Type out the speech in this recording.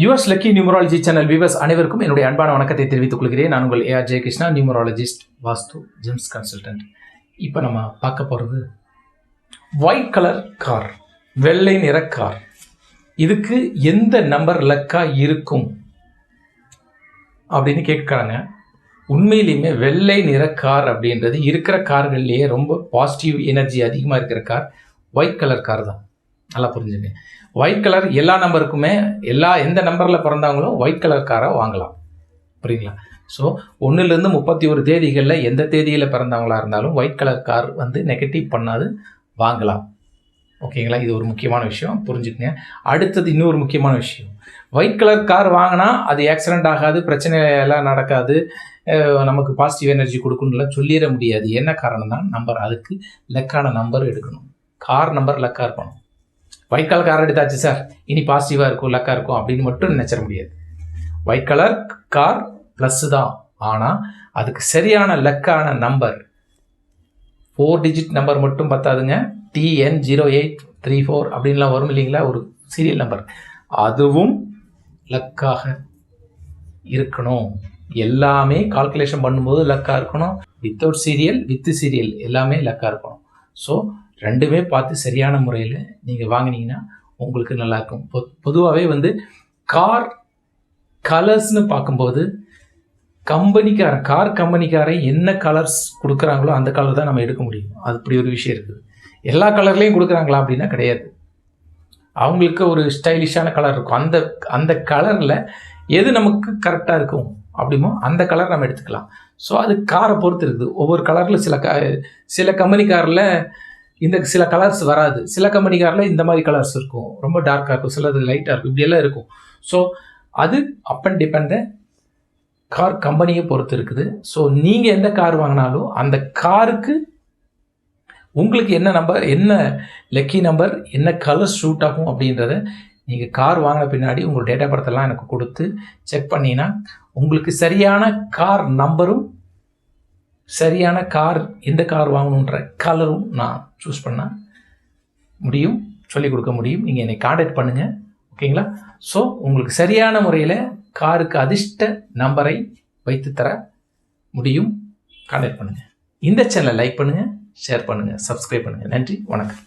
US lucky numerology channel viewers அனைவருக்கும் என்னுடைய அன்பான வணக்கத்தை தெரிவித்துக் கொள்கிறேன். நான் உங்கள் ஏஆர் ஜெயகிருஷ்ணா, நியூமராலஜிஸ்ட், வாஸ்து, ஜெம்ஸ் கன்சல்டன்ட். இப்போ நம்ம பார்க்க போகிறது ஒயிட் கலர் கார், வெள்ளை நிற கார். இதுக்கு எந்த நம்பர் லக்கா இருக்கும் அப்படின்னு கேட்குறாங்க. உண்மையிலேயுமே வெள்ளை நிற கார் அப்படின்றது இருக்கிற கார்கள்லேயே ரொம்ப பாசிட்டிவ் எனர்ஜி அதிகமாக இருக்கிற கார் ஒயிட் கலர் கார் தான். நல்லா புரிஞ்சுங்க. ஒயிட் கலர் எல்லா நம்பருக்குமே எந்த நம்பரில் பிறந்தவங்களும் ஒயிட் கலர் காரை வாங்கலாம். புரியுங்களா? ஸோ 1லேருந்து 31 தேதிகளில் எந்த தேதியில் பிறந்தவங்களாக இருந்தாலும் ஒயிட் கலர் கார் நெகட்டிவ் பண்ணாது வாங்கலாம். ஓகேங்களா? இது ஒரு முக்கியமான விஷயம், புரிஞ்சுக்கங்க. அடுத்தது இன்னொரு முக்கியமான விஷயம், ஒயிட் கலர் கார் வாங்கினா அது ஆக்சிடென்ட் ஆகாது, பிரச்சனை எல்லாம் நடக்காது, நமக்கு பாசிட்டிவ் எனர்ஜி கொடுக்கணும்லாம் சொல்லிட முடியாது. என்ன காரணம்னா நம்பர், அதுக்கு லக்கான நம்பர் எடுக்கணும். கார் நம்பர் லக்காக இருக்கணும். ஒயிட் கலர் கார் எடுத்தாச்சு சார், இனி பாசிட்டிவாக இருக்கும், லக்காக இருக்கும் அப்படின்னு மட்டும் நினச்சிட முடியாது. ஒயிட் கலர் கார் ப்ளஸ் தான், ஆனால் அதுக்கு சரியான லக்கான நம்பர் 4 டிஜிட் நம்பர் மட்டும் பத்தாதுங்க. TN0834 அப்படின்லாம் வரும் இல்லைங்களா, ஒரு சீரியல் நம்பர், அதுவும் லக்காக இருக்கணும். எல்லாமே கால்குலேஷன் பண்ணும்போது லக்காக இருக்கணும். வித்தவுட் சீரியல், வித் சீரியல் எல்லாமே லக்காக இருக்கணும். ஸோ ரெண்டுமே பார்த்து சரியான முறையில் நீங்கள் வாங்கினீங்கன்னா உங்களுக்கு நல்லாயிருக்கும். பொதுவாகவே கார் கலர்ஸ்னு பார்க்கும்போது கார் கம்பெனிக்காரன் என்ன கலர்ஸ் கொடுக்குறாங்களோ அந்த கலர் தான் நம்ம எடுக்க முடியும். அது இப்படி ஒரு விஷயம் இருக்குது. எல்லா கலர்லேயும் கொடுக்குறாங்களா அப்படின்னா கிடையாது. அவங்களுக்கு ஒரு ஸ்டைலிஷான கலர் இருக்கும். அந்த கலரில் எது நமக்கு கரெக்டாக இருக்கும் அப்படிமோ அந்த கலர் நம்ம எடுத்துக்கலாம். ஸோ அது காரை பொறுத்து இருக்குது. ஒவ்வொரு கலரில் சில கம்பெனி காரில் சில கலர்ஸ் வராது, சில கம்பெனி காரில் இந்த மாதிரி கலர்ஸ் இருக்கும், ரொம்ப டார்க்காக இருக்கும், சிலது லைட்டாக இருக்கும், இப்படியெல்லாம் இருக்கும். ஸோ அது அப் அண்ட் டிபெண்ட் கார் கம்பெனியை பொறுத்து இருக்குது. ஸோ நீங்கள் எந்த கார் வாங்கினாலும் அந்த காருக்கு உங்களுக்கு என்ன நம்பர், என்ன லக்கி நம்பர், என்ன கலர் சூட் ஆகும் அப்படின்றத நீங்கள் கார் வாங்கின பின்னாடி உங்கள் டேட்டா பர்த்தெல்லாம் எனக்கு கொடுத்து செக் பண்ணிங்கன்னா உங்களுக்கு சரியான கார் நம்பரும் சரியான கார், எந்த கார் வாங்கணுன்ற கலரும் நான் சூஸ் பண்ண முடியும், சொல்லிக் கொடுக்க முடியும். நீங்கள் என்னை கான்டாக்ட் பண்ணுங்கள். ஓகேங்களா? ஸோ உங்களுக்கு சரியான முறையில் காருக்கு அதிர்ஷ்ட நம்பரை வைத்து தர முடியும். கான்டாக்ட் பண்ணுங்கள். இந்த சேனலை லைக் பண்ணுங்கள், ஷேர் பண்ணுங்கள், சப்ஸ்கிரைப் பண்ணுங்கள். நன்றி, வணக்கம்.